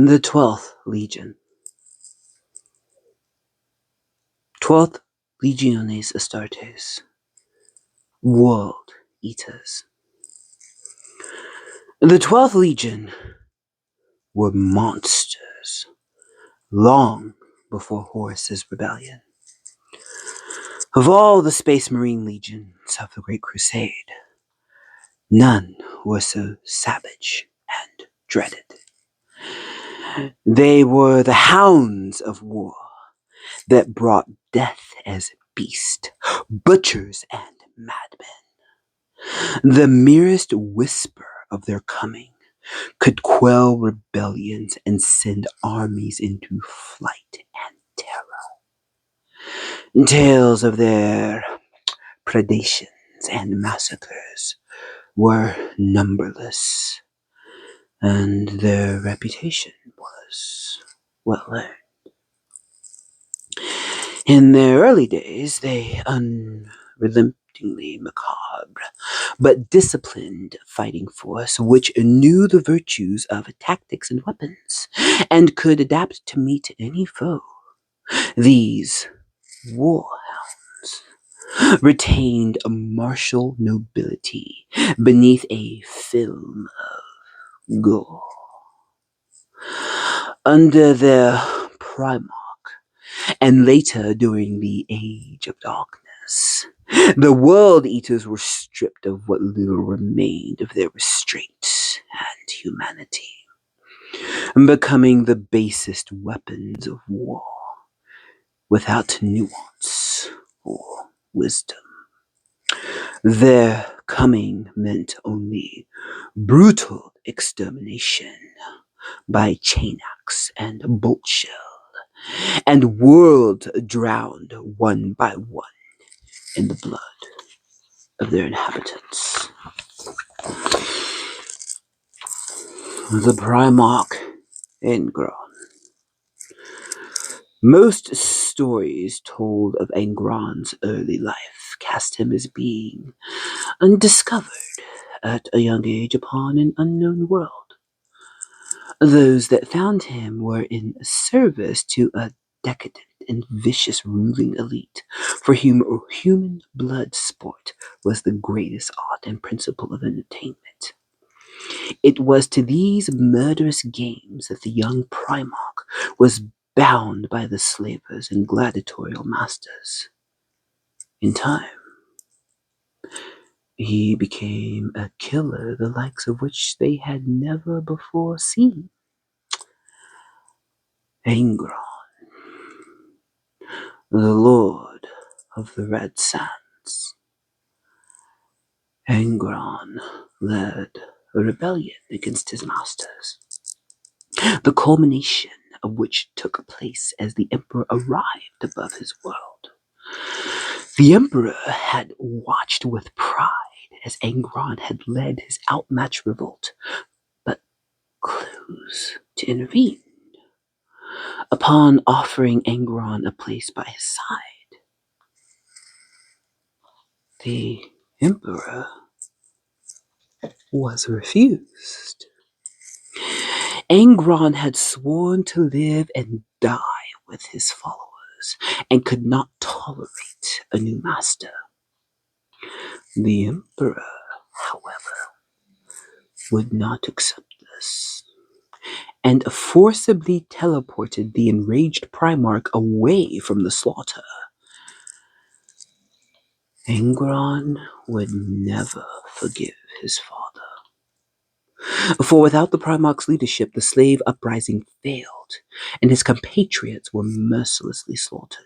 The 12th Legion. 12th Legiones Astartes. World Eaters. The 12th Legion were monsters long before Horus's rebellion. Of all the Space Marine legions of the Great Crusade, none were so savage and dreaded. They were the hounds of war that brought death as beast, butchers and madmen. The merest whisper of their coming could quell rebellions and send armies into flight and terror. Tales of their predations and massacres were numberless, and their reputation was well earned. In their early days, they unrelentingly macabre, but disciplined fighting force which knew the virtues of tactics and weapons, and could adapt to meet any foe. These warhounds retained a martial nobility beneath a film of gore. Under their Primarch, and later during the Age of Darkness, the World Eaters were stripped of what little remained of their restraint and humanity, becoming the basest weapons of war, without nuance or wisdom. Their coming meant only brutal extermination by chain axe and bolt shell, and worlds drowned one by one in the blood of their inhabitants. The Primarch Angron. Most stories told of Angron's early life cast him as being undiscovered at a young age upon an unknown world. Those that found him were in service to a decadent and vicious ruling elite, for whom human blood sport was the greatest art and principle of entertainment. It was to these murderous games that the young Primarch was bound by the slavers and gladiatorial masters. In time, he became a killer the likes of which they had never before seen. Angron, the Lord of the Red Sands. Angron led a rebellion against his masters, the culmination of which took place as the Emperor arrived above his world. The Emperor had watched with pride as Angron had led his outmatched revolt, but clues to intervene. Upon offering Angron a place by his side, the Emperor was refused. Angron had sworn to live and die with his followers, and could not tolerate a new master. The Emperor, however, would not accept this, and forcibly teleported the enraged Primarch away from the slaughter. Angron would never forgive his father, for without the Primarch's leadership, the slave uprising failed, and his compatriots were mercilessly slaughtered.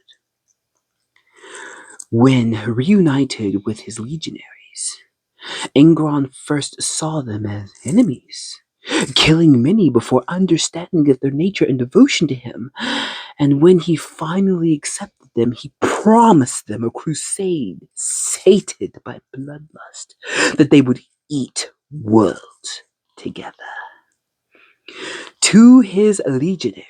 When reunited with his legionaries, Angron first saw them as enemies, killing many before understanding of their nature and devotion to him. And when he finally accepted them, he promised them a crusade sated by bloodlust, that they would eat worlds together. To his legionaries,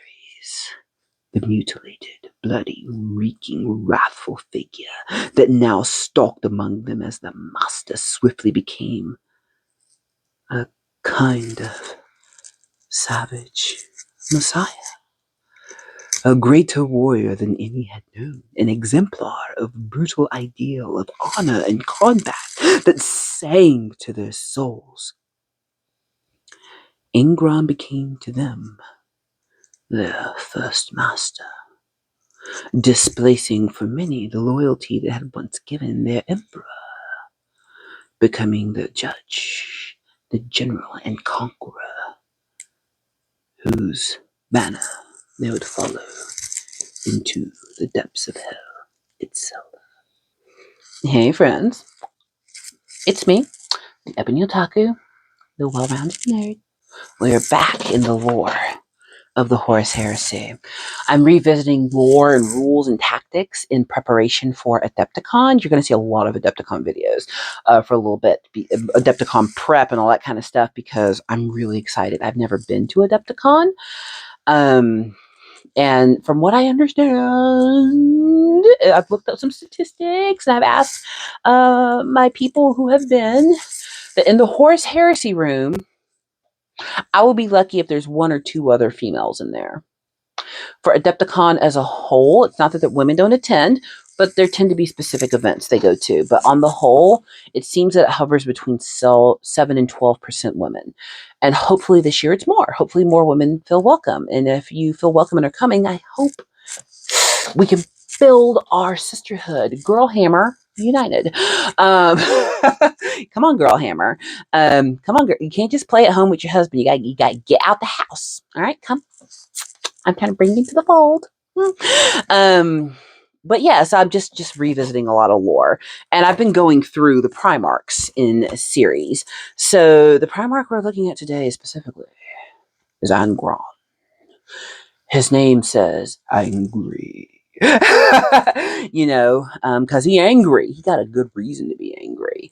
the mutilated, bloody, reeking, wrathful figure that now stalked among them as the master swiftly became a kind of savage Messiah, a greater warrior than any had known, an exemplar of brutal ideal of honor and combat that sang to their souls. Angron became to them their first master, displacing for many the loyalty they had once given their emperor, becoming the judge, the general and conqueror, whose banner they would follow into the depths of hell itself. Hey friends, it's me, the Ebony Otaku, the well-rounded nerd. We're back in the lore of the Horus Heresy. I'm revisiting lore and rules and tactics in preparation for Adepticon. You're going to see a lot of Adepticon videos for a little bit, Adepticon prep and all that kind of stuff, because I'm really excited. I've never been to Adepticon. And from what I understand, I've looked up some statistics and I've asked my people who have been that in the Horus Heresy room, I will be lucky if there's one or two other females in there. For Adepticon as a whole, it's not that the women don't attend, but there tend to be specific events they go to. But on the whole, it seems that it hovers between 7 and 12% women. And hopefully this year it's more. Hopefully more women feel welcome. And if you feel welcome and are coming, I hope we can build our sisterhood. Girl Hammer United. Come on, Girl Hammer. Come on, girl. You can't just play at home with your husband. You got to get out the house. All right, come. I'm trying to bring you to the fold. But yes, I'm just revisiting a lot of lore, and I've been going through the Primarchs in a series. So the Primarch we're looking at today specifically is Angron. His name says angry. You know, because he angry. He got a good reason to be angry.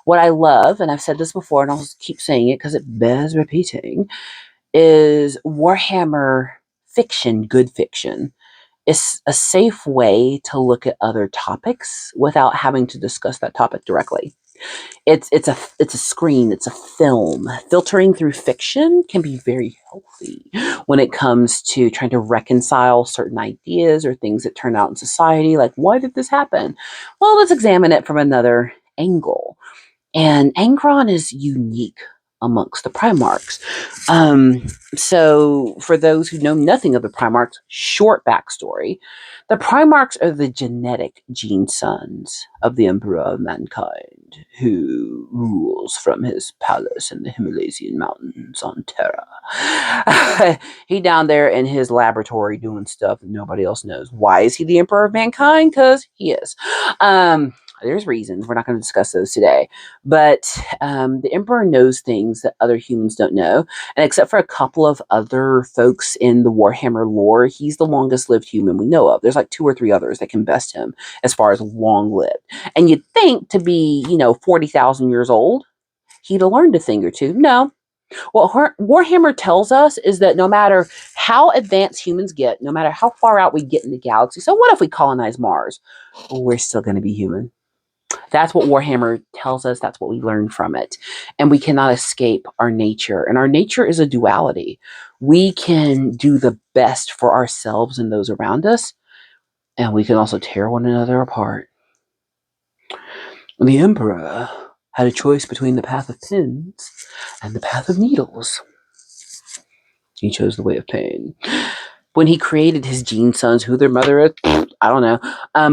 What I love, and I've said this before, and I'll keep saying it because it bears repeating, is Warhammer fiction, good fiction. It's a safe way to look at other topics without having to discuss that topic directly. It's a screen, it's a film. Filtering through fiction can be very healthy when it comes to trying to reconcile certain ideas or things that turn out in society. Like, why did this happen? Well, let's examine it from another angle. And Angron is unique amongst the Primarchs. So, for those who know nothing of the Primarchs, short backstory: the Primarchs are the genetic gene sons of the Emperor of Mankind, who rules from his palace in the Himalayan mountains on Terra. He down there in his laboratory doing stuff that nobody else knows. Why is he the Emperor of Mankind? Because he is. There's reasons. We're not going to discuss those today. But the Emperor knows things that other humans don't know. And except for a couple of other folks in the Warhammer lore, he's the longest lived human we know of. There's like 2 or 3 others that can best him as far as long lived. And you'd think to be, 40,000 years old, he'd have learned a thing or two. No. What Warhammer tells us is that no matter how advanced humans get, no matter how far out we get in the galaxy, so what if we colonize Mars? We're still going to be human. That's what Warhammer tells us. That's what we learn from it. And we cannot escape our nature. And our nature is a duality. We can do the best for ourselves and those around us, and we can also tear one another apart. The Emperor had a choice between the path of pins and the path of needles. He chose the way of pain. When he created his gene sons, who their mother is, I don't know.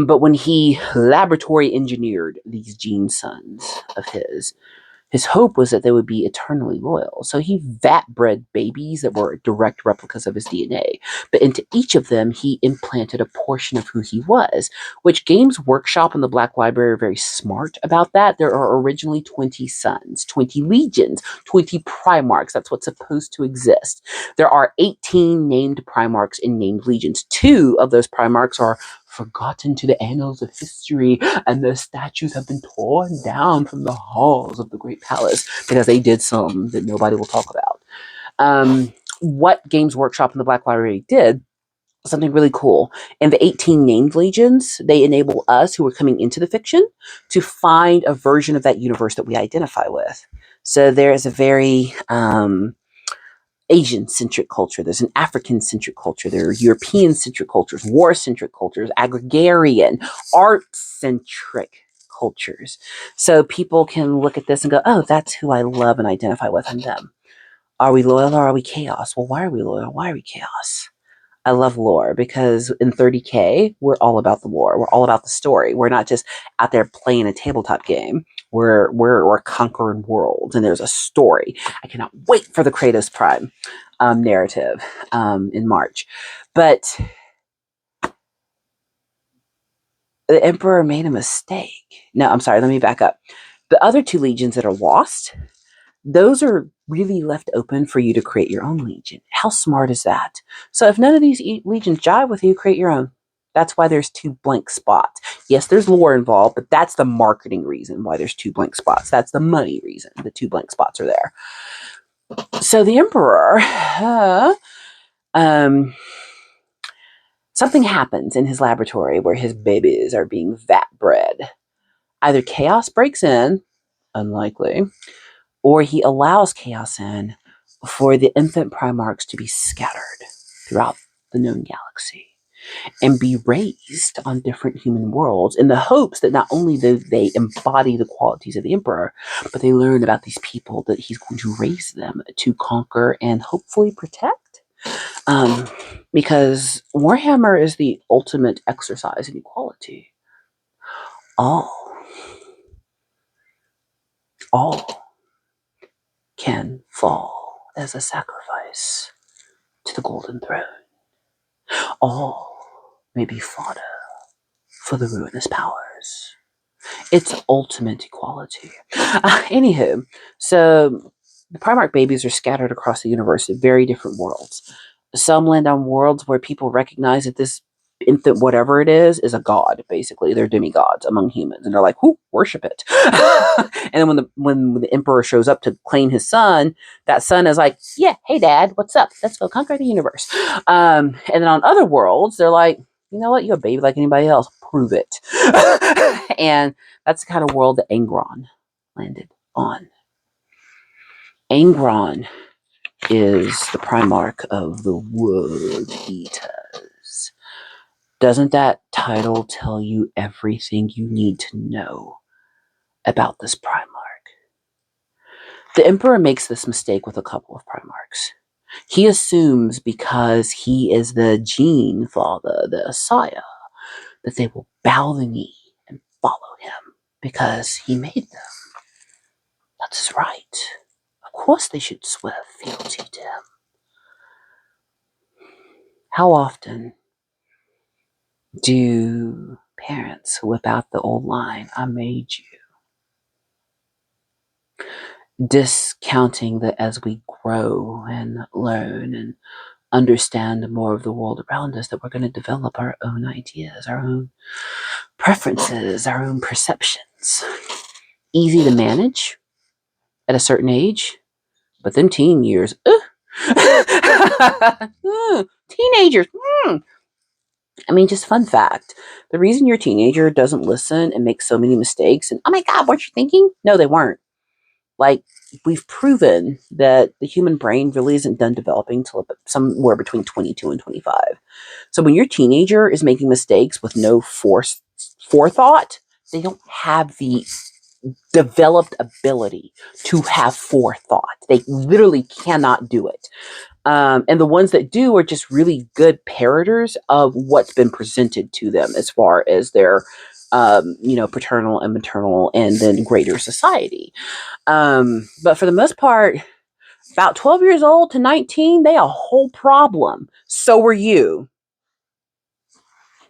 But when he laboratory engineered these gene sons of his hope was that they would be eternally loyal. So he vat bred babies that were direct replicas of his DNA. But into each of them, he implanted a portion of who he was, which Games Workshop and the Black Library are very smart about that. There are originally 20 sons, 20 legions, 20 Primarchs. That's what's supposed to exist. There are 18 named Primarchs and named legions. 2 of those Primarchs are forgotten to the annals of history, and their statues have been torn down from the halls of the Great Palace because they did something that nobody will talk about. What Games Workshop and the Black Library did was something really cool. And the 18 named legions, they enable us who are coming into the fiction to find a version of that universe that we identify with. So there is a very Asian-centric culture, there's an African-centric culture, there are European-centric cultures, war-centric cultures, agrarian, art-centric cultures. So people can look at this and go, oh, that's who I love and identify with in them. Are we loyal or are we chaos? Well, why are we loyal? Why are we chaos? I love lore because in 30K, we're all about the lore. We're all about the story. We're not just out there playing a tabletop game. We're conquering worlds, and there's a story. I cannot wait for the Kratos Prime narrative in March. But the Emperor made a mistake. No, I'm sorry. Let me back up. The other two legions that are lost, those are really left open for you to create your own legion. How smart is that? So if none of these legions jive with you, create your own. That's why there's 2 blank spots. Yes, there's lore involved, but that's the marketing reason why there's 2 blank spots. That's the money reason the 2 blank spots are there. So the Emperor, something happens in his laboratory where his babies are being vat bred. Either chaos breaks in, unlikely, or he allows chaos in for the infant Primarchs to be scattered throughout the known galaxy and be raised on different human worlds in the hopes that not only do they embody the qualities of the Emperor, but they learn about these people that he's going to raise them to conquer and hopefully protect. Because Warhammer is the ultimate exercise in equality. All can fall as a sacrifice to the Golden Throne. All may be fodder for the ruinous powers. It's ultimate equality. Anywho, so the Primarch babies are scattered across the universe in very different worlds. Some land on worlds where people recognize that this infant, whatever it is a god, basically. They're demigods among humans. And they're like, whoo, worship it. And then when the Emperor shows up to claim his son, that son is like, yeah, hey, Dad, what's up? Let's go conquer the universe. And then on other worlds, they're like, you know what? You're a baby like anybody else. Prove it. And that's the kind of world that Angron landed on. Angron is the Primarch of the Wood Eaters. Doesn't that title tell you everything you need to know about this Primarch? The Emperor makes this mistake with a couple of Primarchs. He assumes because he is the Gene Father, the Messiah, that they will bow the knee and follow him because he made them. That's his right. Of course they should swear fealty to him. How often do parents whip out the old line, I made you? Discounting that as we grow and learn and understand more of the world around us, that we're going to develop our own ideas, our own preferences, our own perceptions. Easy to manage at a certain age, but then teen years, teenagers. I mean, just fun fact. The reason your teenager doesn't listen and makes so many mistakes and, oh my God, what you thinking? No, they weren't. Like, we've proven that the human brain really isn't done developing till somewhere between 22 and 25. So when your teenager is making mistakes with no forethought, they don't have the developed ability to have forethought. They literally cannot do it. And the ones that do are just really good parroters of what's been presented to them as far as their, paternal and maternal and then greater society. But for the most part, about 12 years old to 19, they a whole problem. So are you.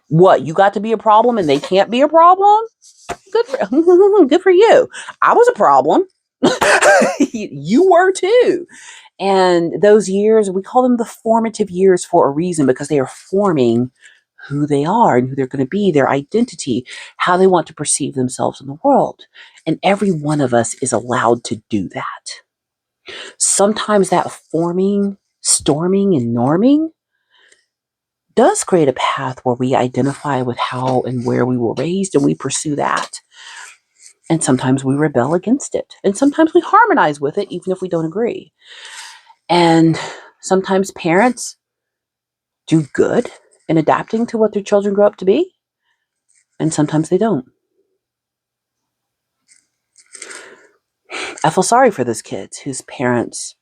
What, you got to be a problem and they can't be a problem? Good for you. I was a problem. You were too. And those years, we call them the formative years for a reason, because they are forming who they are and who they're going to be, their identity, how they want to perceive themselves in the world. And every one of us is allowed to do that. Sometimes that forming, storming, and norming does create a path where we identify with how and where we were raised and we pursue that. And sometimes we rebel against it. And sometimes we harmonize with it, even if we don't agree. And sometimes parents do good in adapting to what their children grow up to be, and sometimes they don't. I feel sorry for those kids whose parents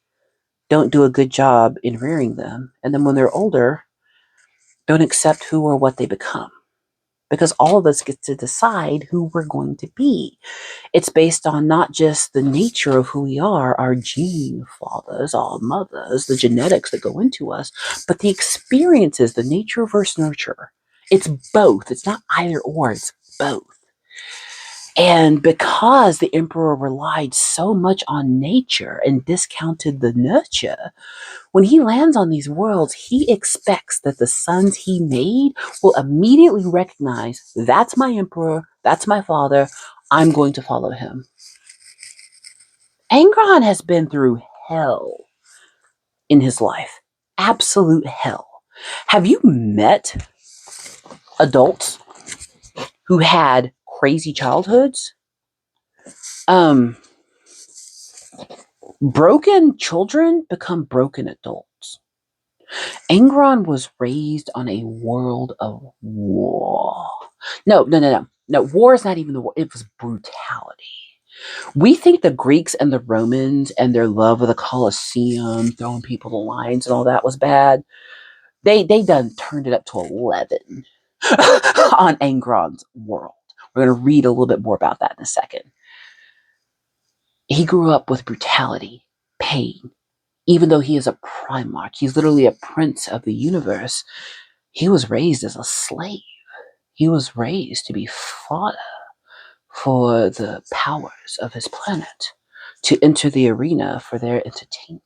don't do a good job in rearing them, and then when they're older, don't accept who or what they become. Because all of us get to decide who we're going to be. It's based on not just the nature of who we are, our gene fathers, our mothers, the genetics that go into us, but the experiences, the nature versus nurture. It's both. It's not either or, it's both. And because the emperor relied so much on nature and discounted the nurture, when he lands on these worlds, he expects that the sons he made will immediately recognize that's my emperor, that's my father, I'm going to follow him. Angron has been through hell in his life. Absolute hell. Have you met adults who had crazy childhoods? Broken children become broken adults. Angron was raised on a world of war. No. War is not even the war. It was brutality. We think the Greeks and the Romans and their love of the Colosseum, throwing people to lions and all that was bad. They done turned it up to 11 on Angron's world. We're going to read a little bit more about that in a second. He grew up with brutality, pain. Even though he is a Primarch, he's literally a prince of the universe, he was raised as a slave. He was raised to be fodder for the powers of his planet, to enter the arena for their entertainment.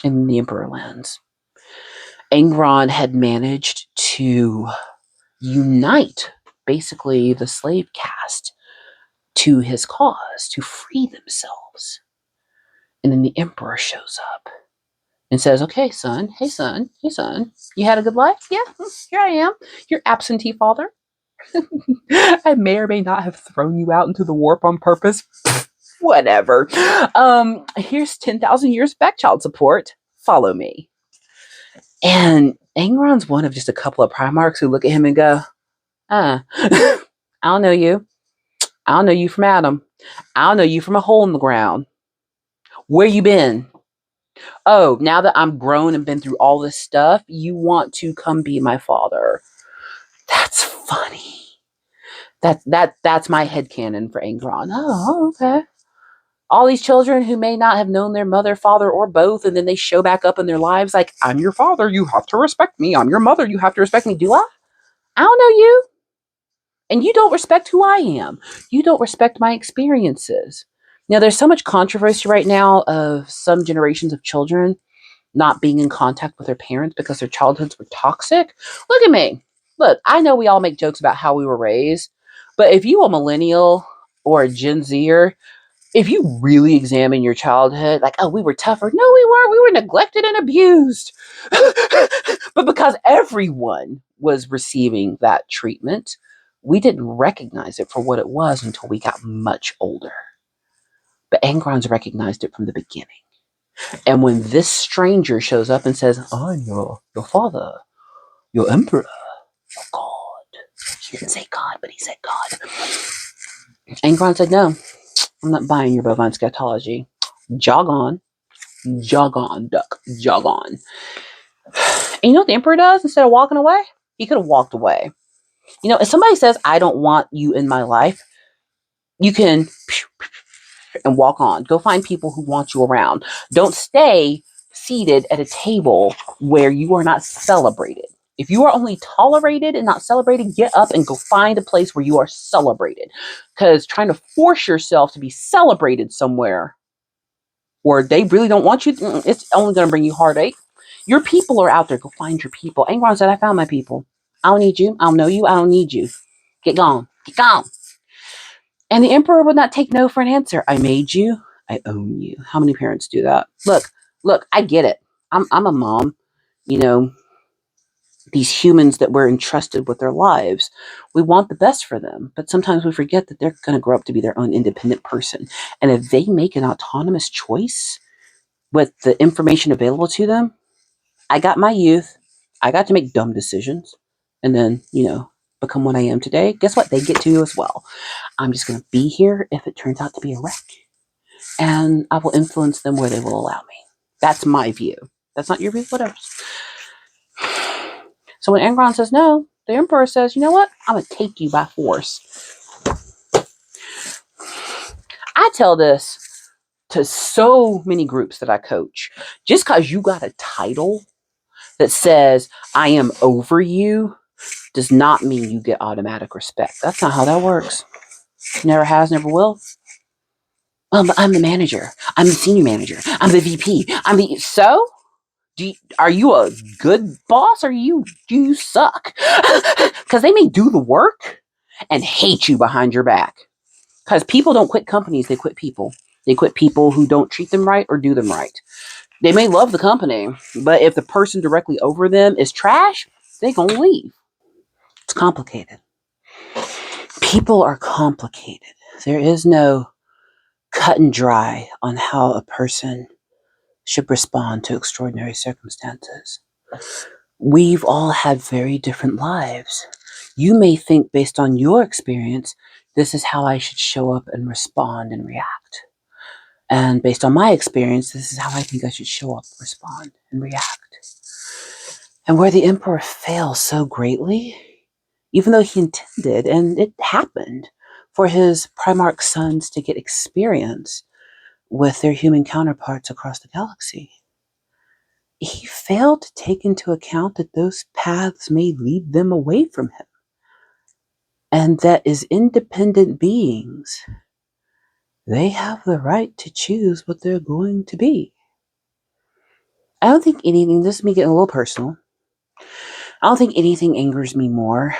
In the Emperor lands, Angron had managed to unite basically the slave caste to his cause, to free themselves. And then the Emperor shows up and says, okay, son, hey, son, you had a good life? Yeah, here I am, your absentee father. I may or may not have thrown you out into the warp on purpose. Whatever. Here's 10,000 years back child support. Follow me. And Angron's one of just a couple of Primarchs who look at him and go, I don't know you. I don't know you from Adam. I don't know you from a hole in the ground. Where you been? Oh, now that I'm grown and been through all this stuff, you want to come be my father. That's funny. That's my headcanon for Angron. Oh, okay. All these children who may not have known their mother, father, or both, and then they show back up in their lives like, I'm your father, you have to respect me. I'm your mother, you have to respect me. Do I? I don't know you. And you don't respect who I am. You don't respect my experiences. Now, there's so much controversy right now of some generations of children not being in contact with their parents because their childhoods were toxic. Look at me. Look, I know we all make jokes about how we were raised, but if you a millennial or a Gen Zer, if you really examine your childhood, like, oh, we were tougher. No, we weren't. We were neglected and abused. But because everyone was receiving that treatment, we didn't recognize it for what it was until we got much older. But Angron's recognized it from the beginning. And when this stranger shows up and says, I'm your father, your emperor, your God. He didn't say God, but he said God. Angron said, no, I'm not buying your bovine scatology. Jog on, duck, jog on. And you know what the emperor does instead of walking away? He could have walked away. You know, if somebody says, I don't want you in my life, you can and walk on. Go find people who want you around. Don't stay seated at a table where you are not celebrated. If you are only tolerated and not celebrated, get up and go find a place where you are celebrated. Because trying to force yourself to be celebrated somewhere where they really don't want you, it's only going to bring you heartache. Your people are out there. Go find your people. Angron said, I found my people. I don't need you. I don't know you. I don't need you. Get gone. Get gone. And the emperor would not take no for an answer. I made you. I own you. How many parents do that? Look, I get it. I'm a mom. You know, these humans that we're entrusted with their lives. We want the best for them, but sometimes we forget that they're going to grow up to be their own independent person. And if they make an autonomous choice with the information available to them, I got my youth, I got to make dumb decisions and then, become what I am today. Guess what? They get to as well. I'm just going to be here if it turns out to be a wreck, and I will influence them where they will allow me. That's my view. That's not your view, whatever. So when Angron says no, the Emperor says, you know what? I'm going to take you by force. I tell this to so many groups that I coach. Just because you got a title that says, I am over you, does not mean you get automatic respect. That's not how that works. Never has, never will. I'm the manager. I'm the senior manager. I'm the VP. So? Are you a good boss or do you suck? Because they may do the work and hate you behind your back. Because people don't quit companies, they quit people. They quit people who don't treat them right or do them right. They may love the company, but if the person directly over them is trash, they're going to leave. It's complicated. People are complicated. There is no cut and dry on how a person should respond to extraordinary circumstances. We've all had very different lives. You may think, based on your experience, this is how I should show up and respond and react. And based on my experience, this is how I think I should show up, respond, and react. And where the Emperor fails so greatly, even though he intended, and it happened, for his Primarch sons to get experience with their human counterparts across the galaxy, he failed to take into account that those paths may lead them away from him. And that as independent beings, they have the right to choose what they're going to be. I don't think anything, this is me getting a little personal, I don't think anything angers me more.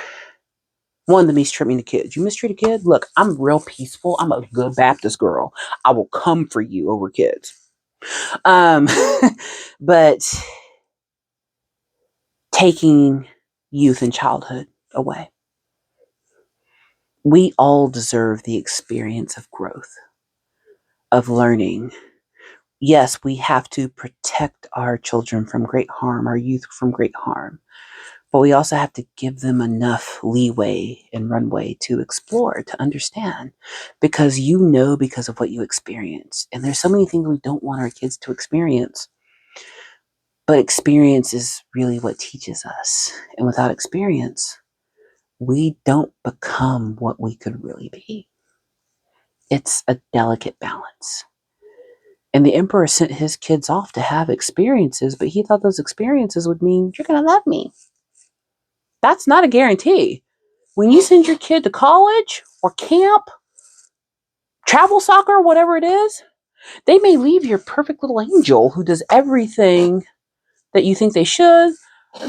One, the mistreating the kids. You mistreat a kid? Look, I'm real peaceful. I'm a good Baptist girl. I will come for you over kids. But taking youth and childhood away. We all deserve the experience of growth, of learning. Yes, we have to protect our children from great harm, our youth from great harm. But we also have to give them enough leeway and runway to explore, to understand. Because because of what you experience. And there's so many things we don't want our kids to experience. But experience is really what teaches us. And without experience, we don't become what we could really be. It's a delicate balance. And the Emperor sent his kids off to have experiences, but he thought those experiences would mean, you're going to love me. That's not a guarantee. When you send your kid to college or camp, travel soccer, whatever it is, they may leave your perfect little angel who does everything that you think they should.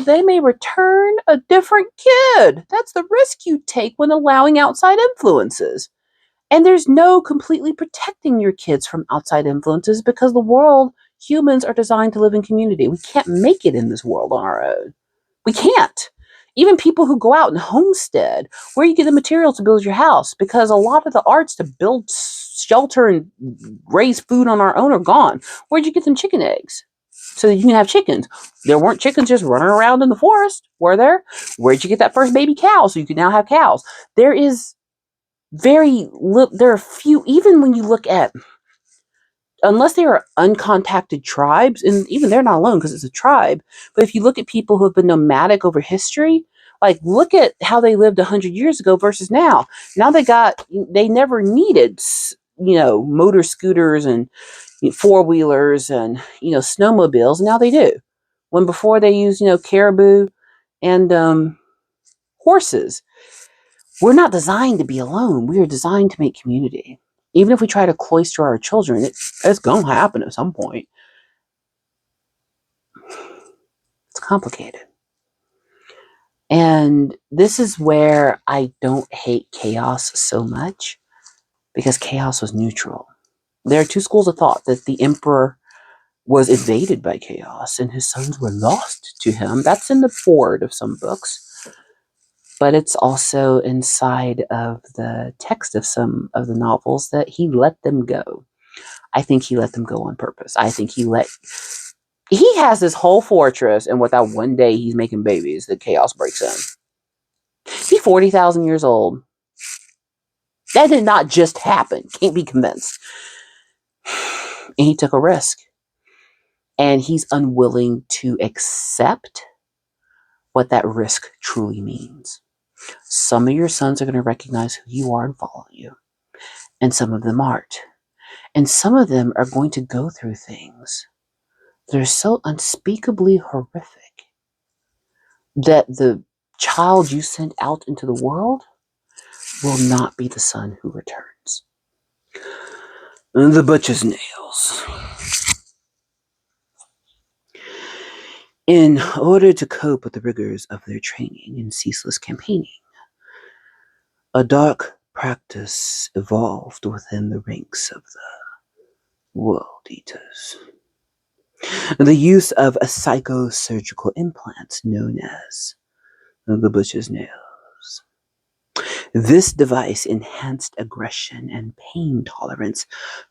They may return a different kid. That's the risk you take when allowing outside influences. And there's no completely protecting your kids from outside influences because the world, humans are designed to live in community. We can't make it in this world on our own. We can't. Even people who go out and homestead, where you get the materials to build your house, because a lot of the arts to build shelter and raise food on our own are gone. Where'd you get them chicken eggs? So that you can have chickens. There weren't chickens just running around in the forest, were there? Where'd you get that first baby cow so you can now have cows? There are few, even when you look at, unless they are uncontacted tribes, and even they're not alone because it's a tribe, but if you look at people who have been nomadic over history, like look at how they lived 100 years ago versus now. Now they never needed, motor scooters and four-wheelers and, snowmobiles. Now they do. When before they used, caribou and horses. We're not designed to be alone. We are designed to make community. Even if we try to cloister our children, it's going to happen at some point. It's complicated. And this is where I don't hate chaos so much, because chaos was neutral. There are two schools of thought that the Emperor was invaded by chaos and his sons were lost to him. That's in the foreword of some books, but it's also inside of the text of some of the novels that he let them go. I think he let them go on purpose. I think he has this whole fortress, and without one day he's making babies, the chaos breaks in. He's 40,000 years old. That did not just happen. Can't be convinced. And he took a risk. And he's unwilling to accept what that risk truly means. Some of your sons are going to recognize who you are and follow you, and some of them aren't. And some of them are going to go through things that are so unspeakably horrific that the child you sent out into the world will not be the son who returns. The butcher's nails. In order to cope with the rigors of their training and ceaseless campaigning, a dark practice evolved within the ranks of the World Eaters. The use of a psychosurgical implant known as the butcher's nails. This device enhanced aggression and pain tolerance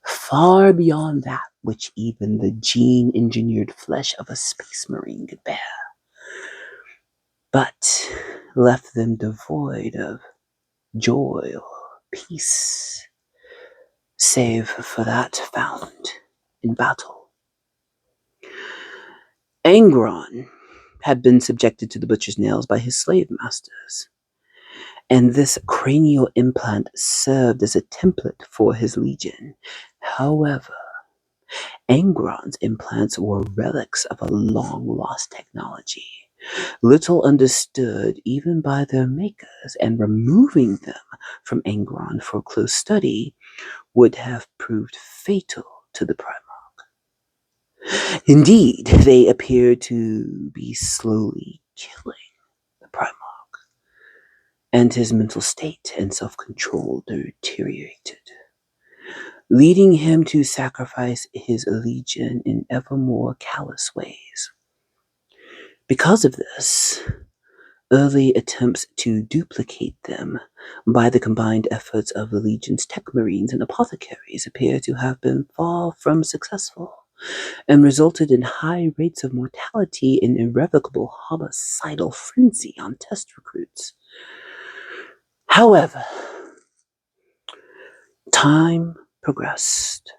far beyond that which even the gene-engineered flesh of a space marine could bear, but left them devoid of joy or peace, save for that found in battle. Angron had been subjected to the butcher's nails by his slave masters, and this cranial implant served as a template for his legion. However, Angron's implants were relics of a long-lost technology, little understood even by their makers, and removing them from Angron for close study would have proved fatal to the Primarch. Indeed, they appeared to be slowly killing the Primarch, and his mental state and self-control deteriorated, leading him to sacrifice his legion in ever more callous ways. Because of this, early attempts to duplicate them by the combined efforts of the Legion's tech marines and apothecaries appear to have been far from successful, and resulted in high rates of mortality and irrevocable homicidal frenzy on test recruits. However, time progressed.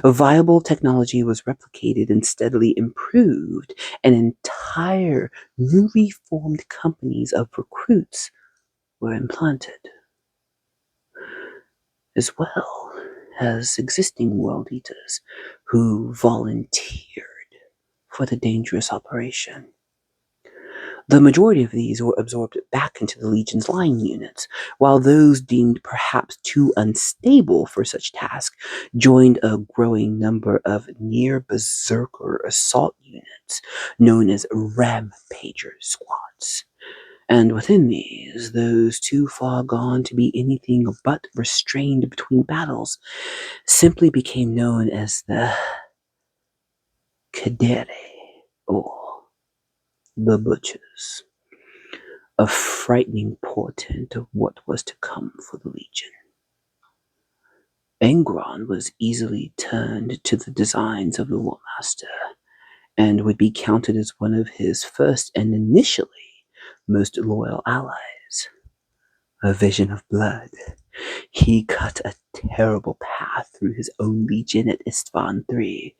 A viable technology was replicated and steadily improved, and entire newly formed companies of recruits were implanted, as well as existing World Eaters who volunteered for the dangerous operation. The majority of these were absorbed back into the Legion's line units, while those deemed perhaps too unstable for such tasks joined a growing number of near-berserker assault units known as Rampager squads. And within these, those too far gone to be anything but restrained between battles simply became known as the Cadere, or the Butchers, a frightening portent of what was to come for the Legion. Angron was easily turned to the designs of the War Master, and would be counted as one of his first and initially most loyal allies. A vision of blood, he cut a terrible path through his own legion at Istvan III,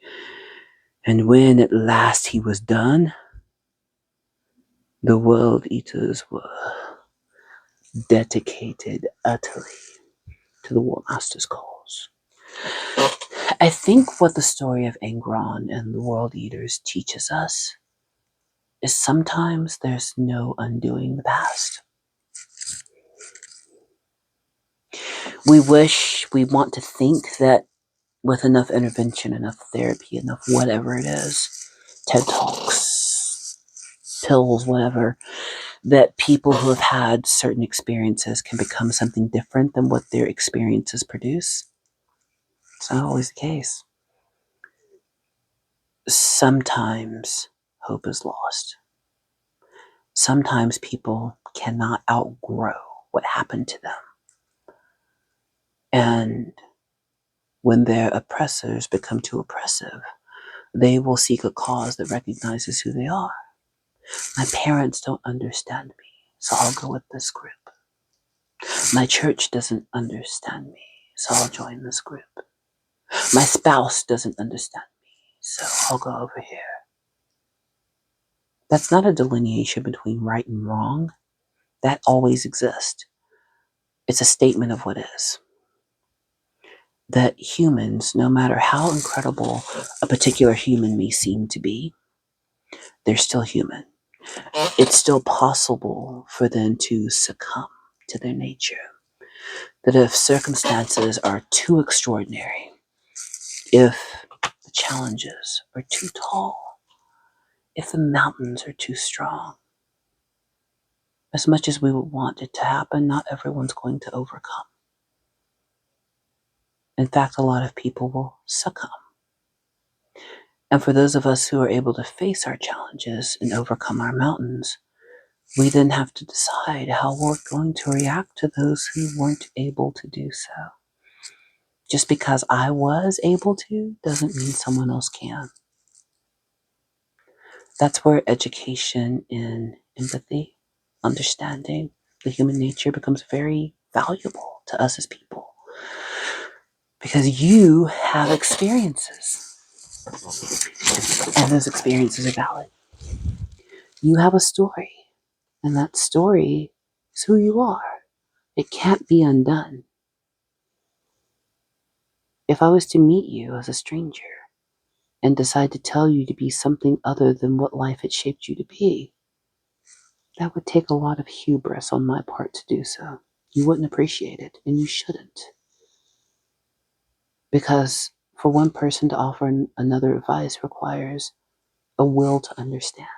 and when at last he was done, the World Eaters were dedicated utterly to the War Master's cause. I think what the story of Angron and the World Eaters teaches us is sometimes there's no undoing the past. We want to think that with enough intervention, enough therapy, enough whatever it is, TED Talks, pills, whatever, that people who have had certain experiences can become something different than what their experiences produce. It's not always the case. Sometimes hope is lost. Sometimes people cannot outgrow what happened to them. And when their oppressors become too oppressive, they will seek a cause that recognizes who they are. My parents don't understand me, so I'll go with this group. My church doesn't understand me, so I'll join this group. My spouse doesn't understand me, so I'll go over here. That's not a delineation between right and wrong. That always exists. It's a statement of what is. That humans, no matter how incredible a particular human may seem to be, they're still human. It's still possible for them to succumb to their nature. That if circumstances are too extraordinary, if the challenges are too tall, if the mountains are too strong, as much as we would want it to happen, not everyone's going to overcome. In fact, a lot of people will succumb. And for those of us who are able to face our challenges and overcome our mountains, we then have to decide how we're going to react to those who weren't able to do so. Just because I was able to doesn't mean someone else can. That's where education in empathy, understanding the human nature becomes very valuable to us as people. Because you have experiences, and those experiences are valid. You have a story, and that story is who you are. It can't be undone. If I was to meet you as a stranger and decide to tell you to be something other than what life had shaped you to be, that would take a lot of hubris on my part to do so. You wouldn't appreciate it, and you shouldn't. Because for one person to offer another advice requires a will to understand,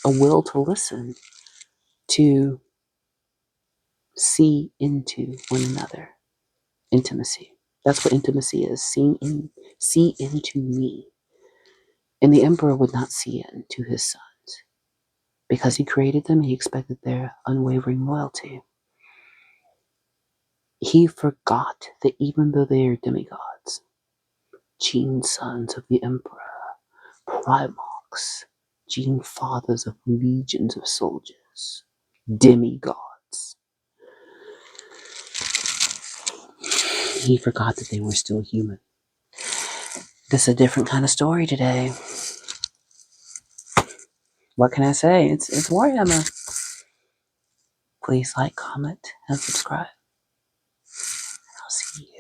a will to listen, to see into one another. Intimacy. That's what intimacy is. See into me. And the emperor would not see into his sons. Because he created them, he expected their unwavering loyalty. He forgot that even though they are demigods, gene sons of the emperor, primarchs, gene fathers of legions of soldiers, demigods, he forgot that they were still human. This is a different kind of story today. What can I say? It's Warhammer. Please like, comment, and subscribe. I'll see you.